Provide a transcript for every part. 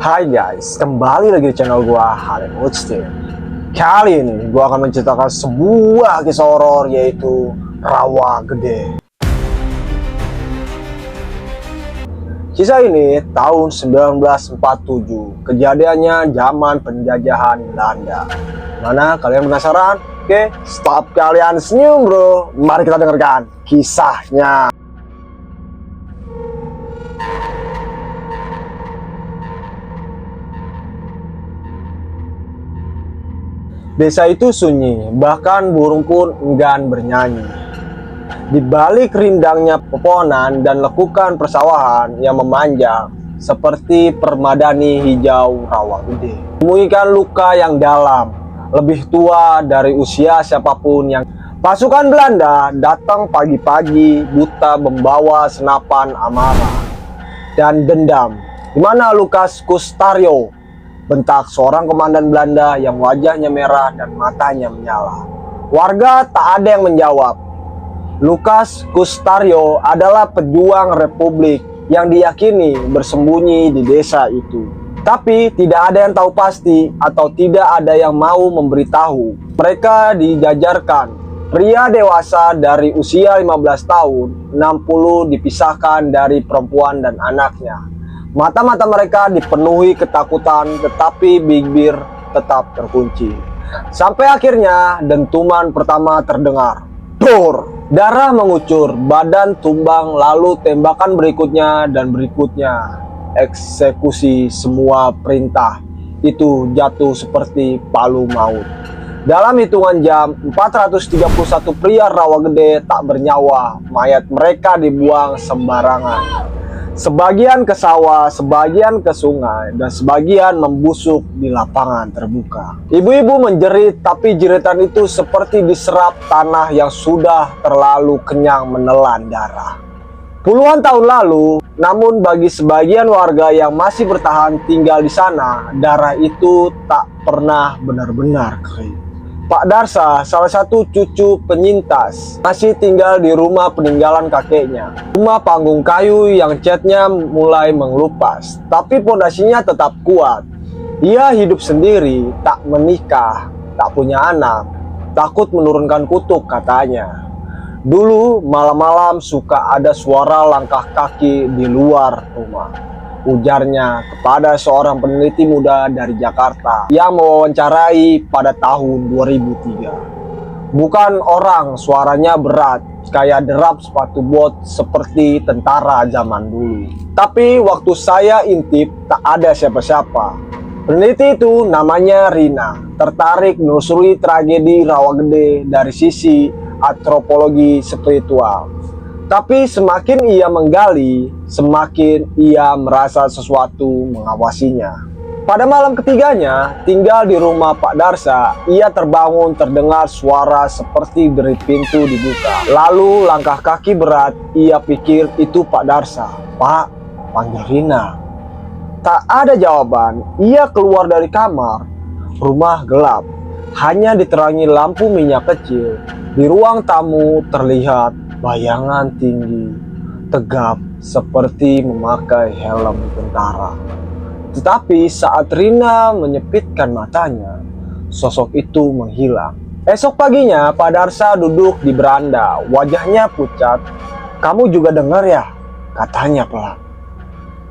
Hai guys, kembali lagi di channel gua Halem Utstein. Kali ini gua akan menceritakan sebuah kisah horor, yaitu Rawa Gede. Kisah ini tahun 1947, kejadiannya zaman penjajahan Belanda. Mana kalian penasaran? Oke, stop kalian senyum bro. Mari kita dengarkan kisahnya. Desa itu sunyi, bahkan burung pun enggan bernyanyi. Di balik rindangnya pepohonan dan lekukan persawahan yang memanjang seperti permadani hijau rawa gede, menemukan luka yang dalam, lebih tua dari usia siapapun. Yang pasukan Belanda datang pagi-pagi buta membawa senapan amarah dan dendam. Di mana Lukas Kustario? Bentak seorang komandan Belanda yang wajahnya merah dan matanya menyala. Warga tak ada yang menjawab. Lukas Kustario adalah pejuang Republik yang diyakini bersembunyi di desa itu. Tapi tidak ada yang tahu pasti atau tidak ada yang mau memberitahu. Mereka dijajarkan. Pria dewasa dari usia 15 tahun, 60 dipisahkan dari perempuan dan anaknya. Mata-mata mereka dipenuhi ketakutan, tetapi bibir tetap terkunci. Sampai akhirnya dentuman pertama terdengar. Dor! Darah mengucur, badan tumbang, lalu tembakan berikutnya dan berikutnya. Eksekusi semua perintah itu jatuh seperti palu maut. Dalam hitungan jam, 431 pria rawa gede tak bernyawa. Mayat mereka dibuang sembarangan. Sebagian ke sawah, sebagian ke sungai, dan sebagian membusuk di lapangan terbuka. Ibu-ibu menjerit, tapi jeritan itu seperti diserap tanah yang sudah terlalu kenyang menelan darah. Puluhan tahun lalu, namun bagi sebagian warga yang masih bertahan tinggal di sana, darah itu tak pernah benar-benar kering. Pak Darsa, salah satu cucu penyintas, masih tinggal di rumah peninggalan kakeknya. Rumah panggung kayu yang catnya mulai mengelupas, tapi pondasinya tetap kuat. Ia hidup sendiri, tak menikah, tak punya anak, takut menurunkan kutuk katanya. Dulu malam-malam suka ada suara langkah kaki di luar rumah, ujarnya kepada seorang peneliti muda dari Jakarta yang mewawancarai pada tahun 2003. Bukan orang, suaranya berat, kayak derap sepatu bot seperti tentara zaman dulu. Tapi waktu saya intip tak ada siapa-siapa. Peneliti itu namanya Rina, tertarik menelusuri tragedi rawa gede dari sisi antropologi spiritual. Tapi semakin ia menggali, semakin ia merasa sesuatu mengawasinya. Pada malam ketiganya, tinggal di rumah Pak Darsa, ia terbangun terdengar suara seperti derit pintu dibuka. Lalu langkah kaki berat, ia pikir itu Pak Darsa. Pak, panggil Rina. Tak ada jawaban, ia keluar dari kamar. Rumah gelap, hanya diterangi lampu minyak kecil. Di ruang tamu terlihat bayangan tinggi, tegap seperti memakai helm tentara. Tetapi saat Rina menyepitkan matanya, sosok itu menghilang. Esok paginya, Pak Darsa duduk di beranda, wajahnya pucat. Kamu juga dengar ya? Katanya pelan.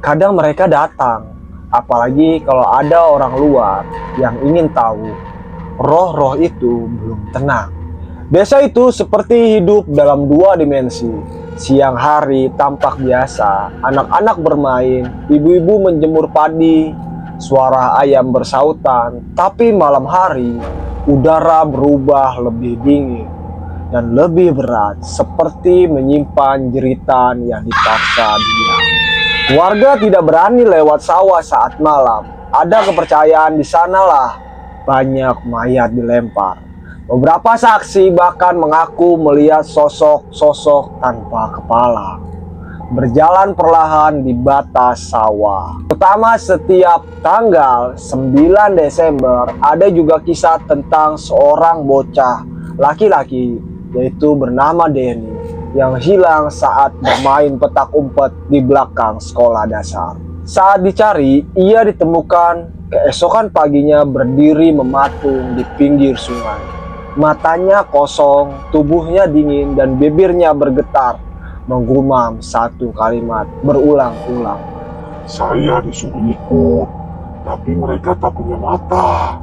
Kadang mereka datang, apalagi kalau ada orang luar yang ingin tahu. Roh-roh itu belum tenang. Desa itu seperti hidup dalam dua dimensi. Siang hari tampak biasa, anak-anak bermain, ibu-ibu menjemur padi, suara ayam bersautan. Tapi malam hari, udara berubah lebih dingin dan lebih berat, seperti menyimpan jeritan yang dipaksa diam. Warga tidak berani lewat sawah saat malam. Ada kepercayaan di sanalah banyak mayat dilempar. Beberapa saksi bahkan mengaku melihat sosok-sosok tanpa kepala berjalan perlahan di batas sawah. Terutama setiap tanggal 9 Desember ada juga kisah tentang seorang bocah laki-laki yaitu bernama Denny yang hilang saat bermain petak umpet di belakang sekolah dasar. Saat dicari, ia ditemukan keesokan paginya berdiri mematung di pinggir sungai. Matanya kosong, tubuhnya dingin, dan bibirnya bergetar, menggumam satu kalimat berulang-ulang. Saya disuruh ikut, tapi mereka tak punya mata.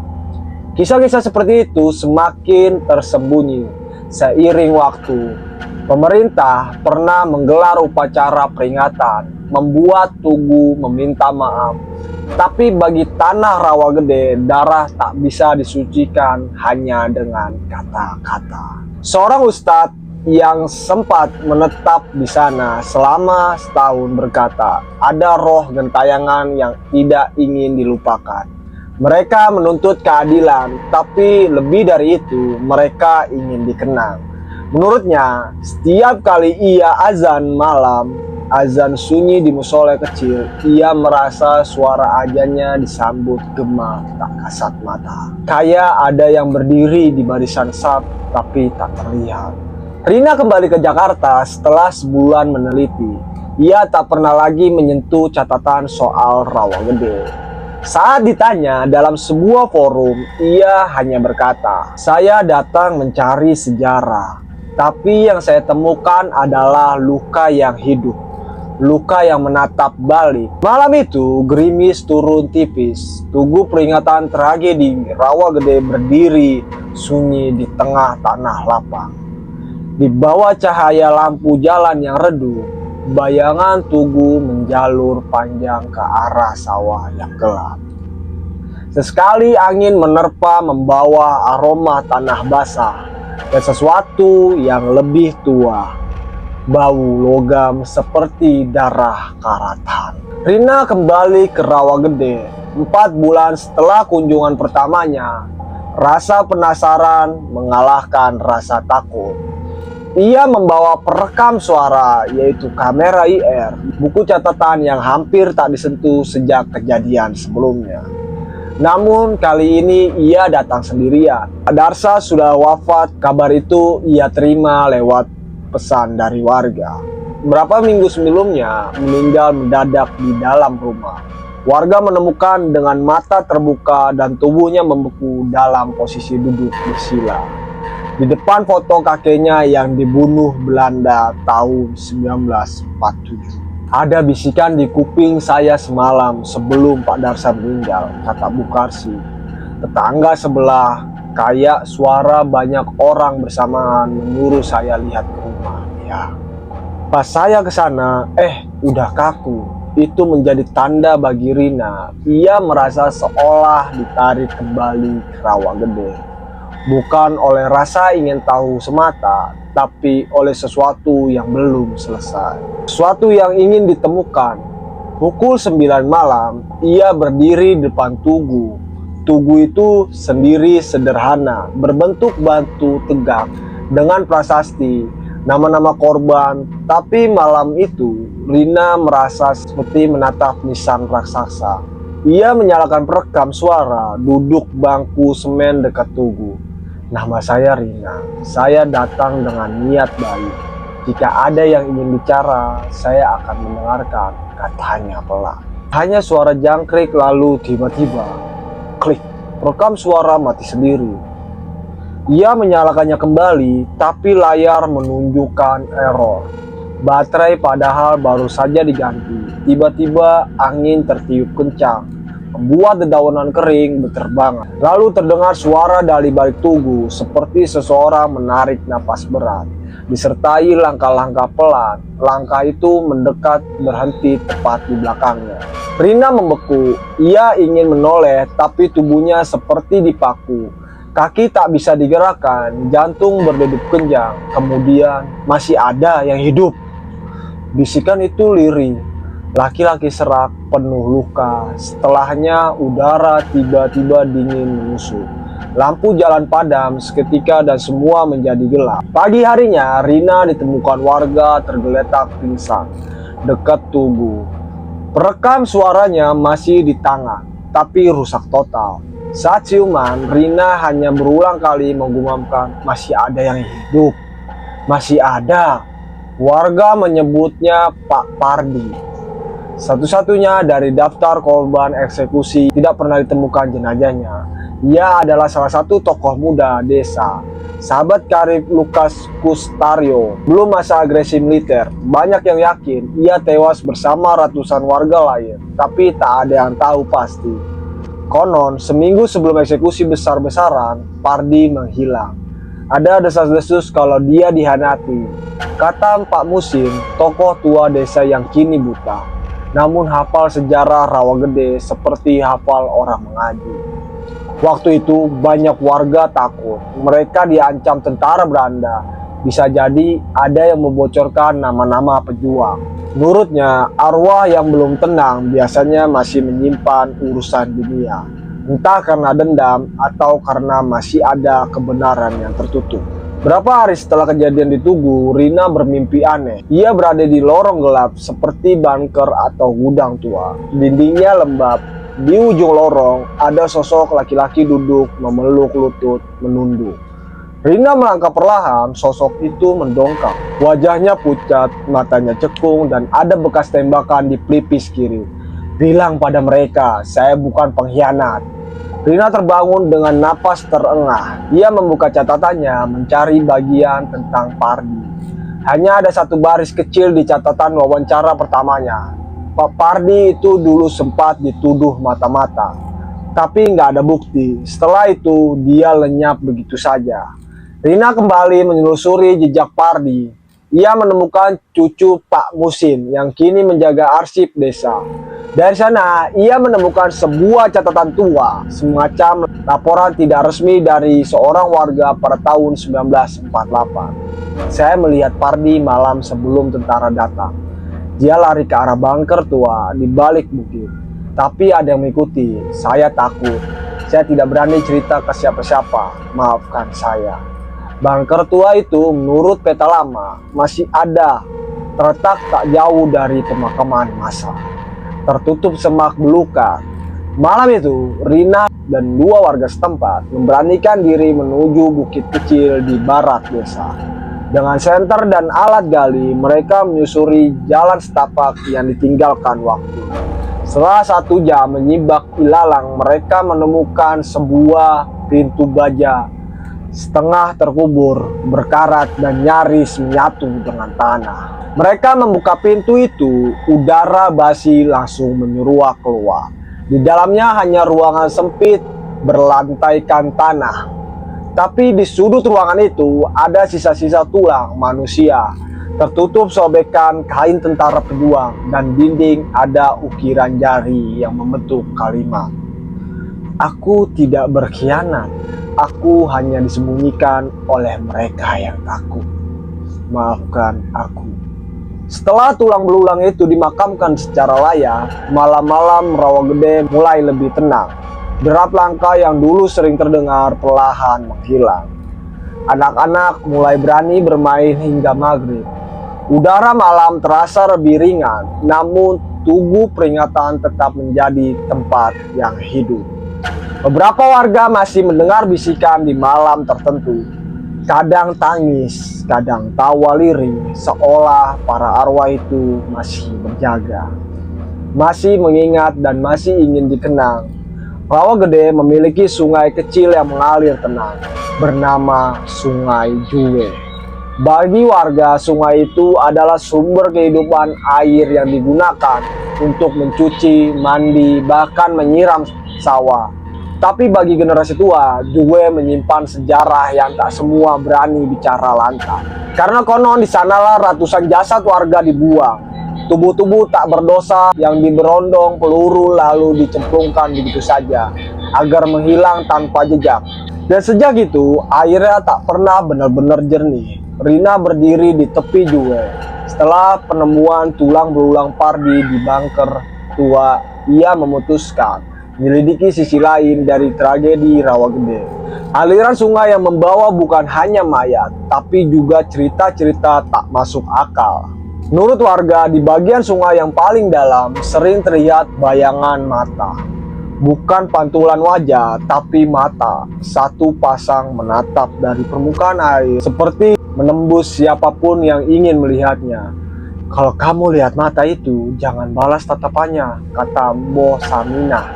Kisah-kisah seperti itu semakin tersembunyi seiring waktu. Pemerintah pernah menggelar upacara peringatan, membuat Tugu meminta maaf. Tapi bagi tanah Rawagede, darah tak bisa disucikan hanya dengan kata-kata. Seorang ustadz yang sempat menetap di sana selama setahun berkata, ada roh gentayangan yang tidak ingin dilupakan. Mereka menuntut keadilan, tapi lebih dari itu, mereka ingin dikenang. Menurutnya, setiap kali ia azan malam, azan sunyi di musola kecil, ia merasa suara azannya disambut gema tak kasat mata. Kayak ada yang berdiri di barisan saf, tapi tak terlihat. Rina kembali ke Jakarta setelah sebulan meneliti. Ia tak pernah lagi menyentuh catatan soal Rawagede. Saat ditanya dalam sebuah forum, ia hanya berkata, "Saya datang mencari sejarah, tapi yang saya temukan adalah luka yang hidup, luka yang menatap balik." Malam itu, gerimis turun tipis. Tugu peringatan tragedi Rawagede berdiri sunyi di tengah tanah lapang. Di bawah cahaya lampu jalan yang redup, bayangan Tugu menjalur panjang ke arah sawah yang gelap. Sesekali angin menerpa membawa aroma tanah basah dan sesuatu yang lebih tua, bau logam seperti darah karatan. Rina kembali ke Rawagede 4 bulan setelah kunjungan pertamanya. Rasa penasaran mengalahkan rasa takut. Ia membawa perekam suara, yaitu kamera IR, buku catatan yang hampir tak disentuh sejak kejadian sebelumnya. Namun kali ini ia datang sendirian. Darsa sudah wafat, kabar itu ia terima lewat pesan dari warga. Berapa minggu sebelumnya meninggal mendadak di dalam rumah. Warga menemukan dengan mata terbuka dan tubuhnya membeku dalam posisi duduk bersila. Di depan foto kakeknya yang dibunuh Belanda tahun 1947. Ada bisikan di kuping saya semalam sebelum Pak Darsa meninggal, kata Bukarsi. Tetangga sebelah, kayak suara banyak orang bersamaan menyuruh saya lihat ke rumah. Ya. Pas saya ke sana, udah kaku. Itu menjadi tanda bagi Rina. Ia merasa seolah ditarik kembali ke Rawagede. Bukan oleh rasa ingin tahu semata, tapi oleh sesuatu yang belum selesai. Sesuatu yang ingin ditemukan. Pukul 9 malam, ia berdiri di depan Tugu. Tugu itu sendiri sederhana, berbentuk batu tegak dengan prasasti, nama-nama korban. Tapi malam itu, Rina merasa seperti menatap nisan raksasa. Ia menyalakan perekam suara, duduk bangku semen dekat Tugu. Nama saya Rina, saya datang dengan niat baik. Jika ada yang ingin bicara, saya akan mendengarkan, katanya pelan. Hanya suara jangkrik lalu tiba-tiba, klik, rekam suara mati sendiri. Ia menyalakannya kembali, tapi layar menunjukkan error. Baterai padahal baru saja diganti. Tiba-tiba angin tertiup kencang, membuat dedaunan kering berterbangan. Lalu terdengar suara dari balik Tugu, seperti seseorang menarik napas berat, disertai langkah-langkah pelan. Langkah itu mendekat, berhenti tepat di belakangnya. Rina membeku. Ia ingin menoleh, tapi tubuhnya seperti dipaku. Kaki tak bisa digerakkan, jantung berdegup kencang. Kemudian, masih ada yang hidup. Bisikan itu lirih. Laki-laki serak, penuh luka. Setelahnya udara tiba-tiba dingin menusuk. Lampu jalan padam seketika dan semua menjadi gelap. Pagi harinya, Rina ditemukan warga tergeletak pingsan dekat Tugu. Perekam suaranya masih di tangan, tapi rusak total. Saat ciuman, Rina hanya berulang kali menggumamkan, "Masih ada yang hidup, masih ada." Warga menyebutnya Pak Pardi. Satu-satunya dari daftar korban eksekusi tidak pernah ditemukan jenazahnya. Ia adalah salah satu tokoh muda desa, sahabat karib Lukas Kustario. Belum masa agresi militer, banyak yang yakin ia tewas bersama ratusan warga lain, tapi tak ada yang tahu pasti. Konon, seminggu sebelum eksekusi besar-besaran, Pardi menghilang. Ada desas-desus kalau dia dihanati. Kata Pak Musim, tokoh tua desa yang kini buta, namun hafal sejarah Rawagede seperti hafal orang mengaji. Waktu itu banyak warga takut, mereka diancam tentara Belanda. Bisa jadi ada yang membocorkan nama-nama pejuang. Menurutnya, arwah yang belum tenang biasanya masih menyimpan urusan dunia. Entah karena dendam atau karena masih ada kebenaran yang tertutup. Berapa hari setelah kejadian di Tugu, Rina bermimpi aneh. Ia berada di lorong gelap seperti bunker atau gudang tua. Dindingnya lembab. Di ujung lorong ada sosok laki-laki duduk memeluk lutut menunduk. Rina melangkah perlahan, sosok itu mendongkak. Wajahnya pucat, matanya cekung, dan ada bekas tembakan di pelipis kiri. Bilang pada mereka, saya bukan pengkhianat. Rina terbangun dengan napas terengah. Ia membuka catatannya, mencari bagian tentang Pardi. Hanya ada satu baris kecil di catatan wawancara pertamanya. Pak Pardi itu dulu sempat dituduh mata-mata, tapi nggak ada bukti. Setelah itu dia lenyap begitu saja. Rina kembali menelusuri jejak Pardi. Ia menemukan cucu Pak Musin yang kini menjaga arsip desa. Dari sana ia menemukan sebuah catatan tua, semacam laporan tidak resmi dari seorang warga pada tahun 1948. Saya melihat Pardi malam sebelum tentara datang. Dia lari ke arah bunker tua di balik bukit. Tapi ada yang mengikuti. Saya takut. Saya tidak berani cerita ke siapa-siapa. Maafkan saya. Bunker tua itu menurut peta lama masih ada, terletak tak jauh dari pemakaman massal. Tertutup semak belukar. Malam itu, Rina dan dua warga setempat memberanikan diri menuju bukit kecil di barat desa. Dengan senter dan alat gali, mereka menyusuri jalan setapak yang ditinggalkan waktu. Setelah 1 jam menyibak ilalang, mereka menemukan sebuah pintu baja setengah terkubur, berkarat dan nyaris menyatu dengan tanah. Mereka membuka pintu itu, udara basi langsung menyeruak keluar. Di dalamnya hanya ruangan sempit berlantaikan tanah. Tapi di sudut ruangan itu ada sisa-sisa tulang manusia, tertutup sobekan kain tentara pejuang, dan dinding ada ukiran jari yang membentuk kalimat. Aku tidak berkhianat, aku hanya disembunyikan oleh mereka yang takut. Maafkan aku. Setelah tulang belulang itu dimakamkan secara layak, malam-malam Rawagede mulai lebih tenang. Derap langkah yang dulu sering terdengar perlahan menghilang. Anak-anak mulai berani bermain hingga maghrib. Udara malam terasa lebih ringan, namun tugu peringatan tetap menjadi tempat yang hidup. Beberapa warga masih mendengar bisikan di malam tertentu. Kadang tangis, kadang tawa lirih, seolah para arwah itu masih berjaga, masih mengingat dan masih ingin dikenang. Rawagede memiliki sungai kecil yang mengalir tenang, bernama Sungai Juwe. Bagi warga, sungai itu adalah sumber kehidupan air yang digunakan untuk mencuci, mandi, bahkan menyiram sawah. Tapi bagi generasi tua, Juwe menyimpan sejarah yang tak semua berani bicara lantang. Karena konon di sanalah ratusan jasad warga dibuang. Tubuh-tubuh tak berdosa yang diberondong peluru lalu dicemplungkan begitu saja agar menghilang tanpa jejak. Dan sejak itu airnya tak pernah benar-benar jernih. Rina berdiri di tepi Juwe. Setelah penemuan tulang belulang Pardi di bunker tua, ia memutuskan menyelidiki sisi lain dari tragedi Rawagede. Aliran sungai yang membawa bukan hanya mayat, tapi juga cerita-cerita tak masuk akal. Menurut warga, di bagian sungai yang paling dalam sering terlihat bayangan mata. Bukan pantulan wajah, tapi mata. Satu pasang menatap dari permukaan air, seperti menembus siapapun yang ingin melihatnya. Kalau kamu lihat mata itu, jangan balas tatapannya, kata Mbok Saminah,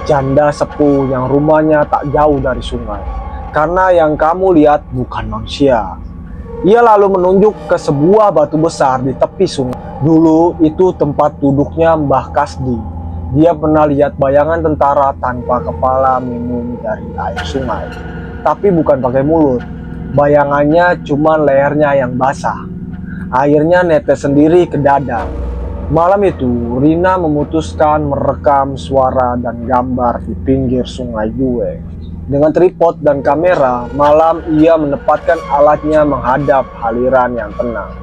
janda sepuh yang rumahnya tak jauh dari sungai. Karena yang kamu lihat bukan manusia. Ia lalu menunjuk ke sebuah batu besar di tepi sungai. Dulu itu tempat duduknya Mbah Kasdi. Dia pernah lihat bayangan tentara tanpa kepala minum dari air sungai. Tapi bukan pakai mulut. Bayangannya cuma lehernya yang basah. Airnya netes sendiri ke dada. Malam itu, Rina memutuskan merekam suara dan gambar di pinggir sungai Jue. Dengan tripod dan kamera, malam ia menempatkan alatnya menghadap aliran yang tenang.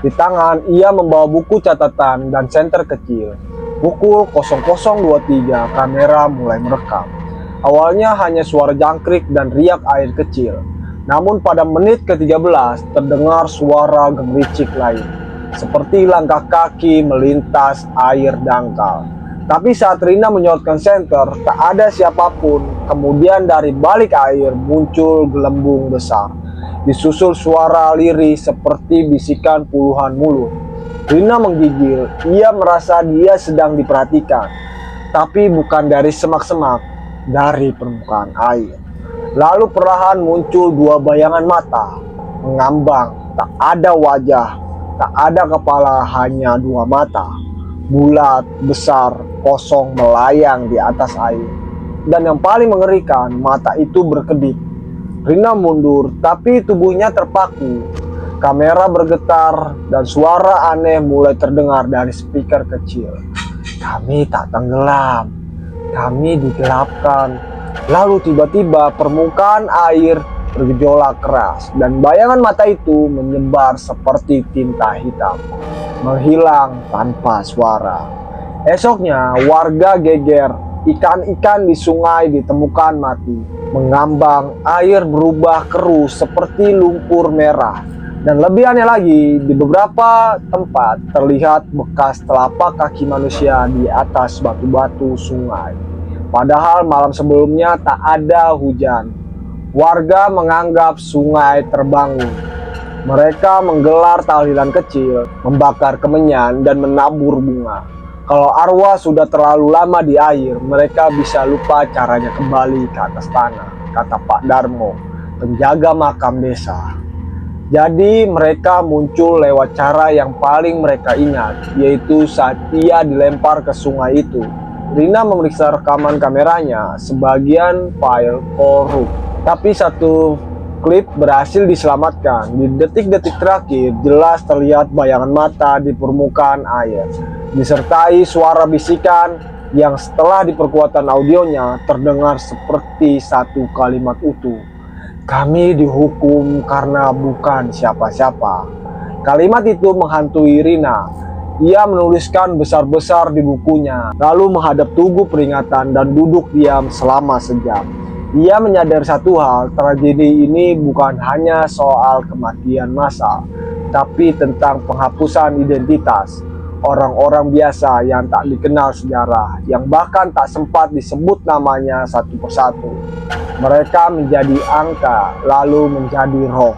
Di tangan, ia membawa buku catatan dan senter kecil. Pukul 00.23, kamera mulai merekam. Awalnya hanya suara jangkrik dan riak air kecil. Namun pada menit ke-13 terdengar suara gemericik lain, seperti langkah kaki melintas air dangkal. Tapi saat Rina menyorotkan senter, tak ada siapapun. Kemudian dari balik air muncul gelembung besar, disusul suara lirih seperti bisikan puluhan mulut. Rina menggigil, ia merasa dia sedang diperhatikan, tapi bukan dari semak-semak, dari permukaan air. Lalu perlahan muncul dua bayangan mata, mengambang, tak ada wajah, tak ada kepala, hanya dua mata. Bulat, besar, kosong melayang di atas air. Dan yang paling mengerikan, mata itu berkedip. Rina mundur, tapi tubuhnya terpaku. Kamera bergetar dan suara aneh mulai terdengar dari speaker kecil. Kami tak tenggelam, kami digelapkan. Lalu tiba-tiba permukaan air bergejolak keras dan bayangan mata itu menyebar seperti tinta hitam, menghilang tanpa suara. Esoknya warga geger, ikan-ikan di sungai ditemukan mati, mengambang, air berubah keruh seperti lumpur merah. Dan lebih aneh lagi, di beberapa tempat terlihat bekas telapak kaki manusia di atas batu-batu sungai. Padahal malam sebelumnya tak ada hujan. Warga menganggap sungai terbangun. Mereka menggelar tahlilan kecil, membakar kemenyan, dan menabur bunga. Kalau arwah sudah terlalu lama di air, mereka bisa lupa caranya kembali ke atas tanah, kata Pak Darmo, penjaga makam desa. Jadi mereka muncul lewat cara yang paling mereka ingat, yaitu saat ia dilempar ke sungai itu. Rina memeriksa rekaman kameranya, sebagian file korup, tapi satu klip berhasil diselamatkan. Di detik-detik terakhir, jelas terlihat bayangan mata di permukaan air, disertai suara bisikan yang setelah diperkuatan audionya terdengar seperti satu kalimat utuh. Kami dihukum karena bukan siapa-siapa. Kalimat itu menghantui Rina. Ia menuliskan besar-besar di bukunya, lalu menghadap tugu peringatan dan duduk diam selama sejam. Ia menyadari satu hal, tragedi ini bukan hanya soal kematian massal, tapi tentang penghapusan identitas. Orang-orang biasa yang tak dikenal sejarah, yang bahkan tak sempat disebut namanya satu persatu. Mereka menjadi angka, lalu menjadi roh.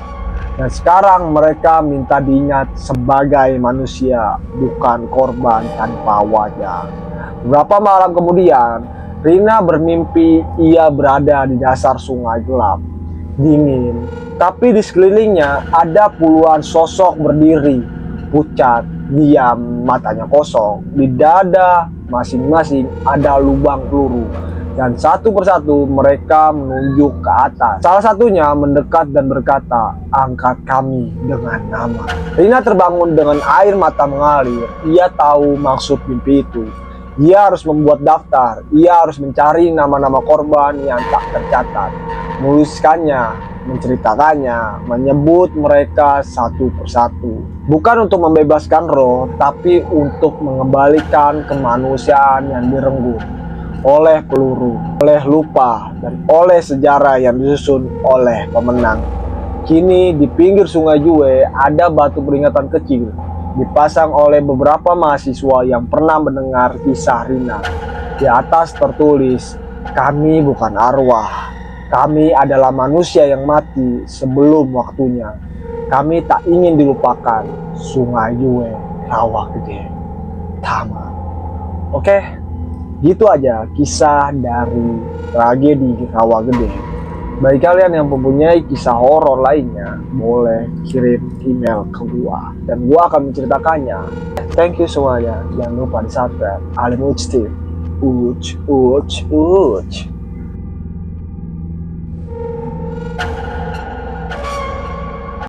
Dan sekarang mereka minta diingat sebagai manusia, bukan korban tanpa wajah. Beberapa malam kemudian, Rina bermimpi ia berada di dasar sungai gelap, dingin. Tapi di sekelilingnya ada puluhan sosok berdiri, pucat, diam, matanya kosong. Di dada masing-masing ada lubang peluru. Dan satu persatu mereka menunjuk ke atas. Salah satunya mendekat dan berkata, angkat kami dengan nama. Rina terbangun dengan air mata mengalir. Ia tahu maksud mimpi itu. Ia harus membuat daftar. Ia harus mencari nama-nama korban yang tak tercatat, menuliskannya, menceritakannya, menyebut mereka satu persatu. Bukan untuk membebaskan roh, tapi untuk mengembalikan kemanusiaan yang direnggut oleh peluru, oleh lupa, dan oleh sejarah yang disusun oleh pemenang. Kini di pinggir sungai Jue ada batu peringatan kecil, dipasang oleh beberapa mahasiswa yang pernah mendengar kisah Rina. Di atas tertulis, kami bukan arwah, kami adalah manusia yang mati sebelum waktunya. Kami tak ingin dilupakan, Sungai Jue. Rawa Gede Tama. Oke, gitu aja kisah dari tragedi Rawa Gede. Bagi kalian yang mempunyai kisah horor lainnya, boleh kirim email ke gua dan gua akan menceritakannya. Thank you semuanya. Jangan lupa di subscribe. Alim Uj Steve. Uj.